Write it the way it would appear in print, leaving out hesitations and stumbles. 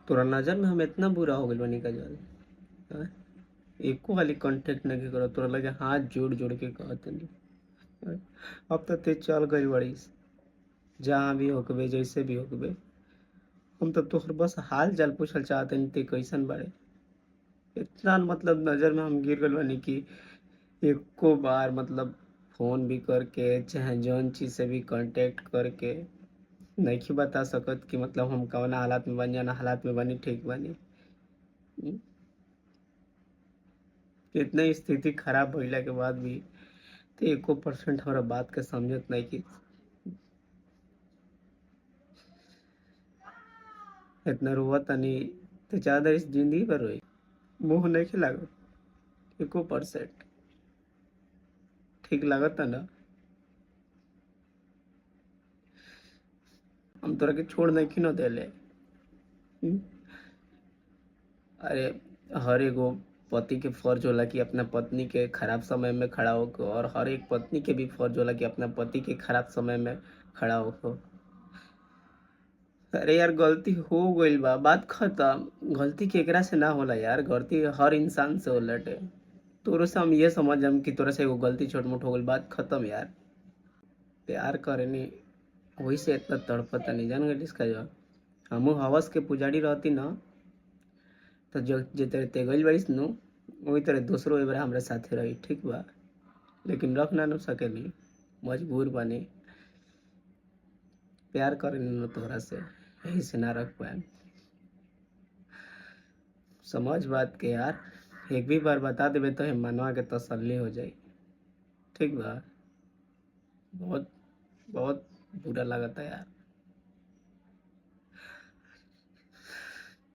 तोरा नजर में हम इतना बुरा हो गइल बानी काजल? हाँ? एको खाली कांटेक्ट नहीं करो, तोरा लगे हाथ जोड़ जोड़ के कहतनी। हाँ? अब तो ते चल गई बड़ीस, जहाँ भी होकबे जैसे भी होकबे। हम तो तोहर बस हाल चाल पूछल चाहते नहीं, ते कैसन बाड़े। इतना मतलब नजर में हम गिर गइल बानी कि एको बार मतलब फोन भी करके चाहे जौन चीज से भी कांटेक्ट करके नहीं बता सकत कि मतलब हम कौन हालात में बनी, ना हालात में बनी, ठीक बनी। हम्म? इतना स्थिति खराब भइला के बाद भी तो एको परसेंट हमारा बात के समझत नहीं कि इतना रोवत तनी तो ज्यादा इस जिंदगी पर रोई। मुंह नहीं खिलागत एको परसेंट। ठीक लागत ना? हम तोरा के छोड़ नहीं खी न देले। हम्म? अरे हर एगो पति के फर्ज होला कि अपना पत्नी के खराब समय में खड़ा होको, और हर एक पत्नी के भी फर्ज होला कि अपना पति के खराब समय में खड़ा होको। अरे यार गलती हो गइल बा, बात खत्म। गलती केकरा से ना होला यार, गलती हर इंसान से होलटे। तोरो से हम ये समझ हम कि तोरा से एगो गलती छोट मोट हो गइल, बात खत्म यार। प्यार करेनी वही से इतना तड़पता नहीं, जान गइल इसका जवाब। हमू हवस के पुजारी रहती ना, तो जो जे तेरे ते गइल बारिस नु, वही तरह दूसरो एबार हमरा साथे रही, ठीक बा। लेकिन रख ना नु सकेनी, मजबूर बनी। प्यार करेनी न तोहरा से, यही से ना रख पाए। समझ बात के यार, एक भी बार बता देबे तो मनवा के तसल्ली हो जाई, ठीक बा। बहुत बहुत बुरा लगता है यार।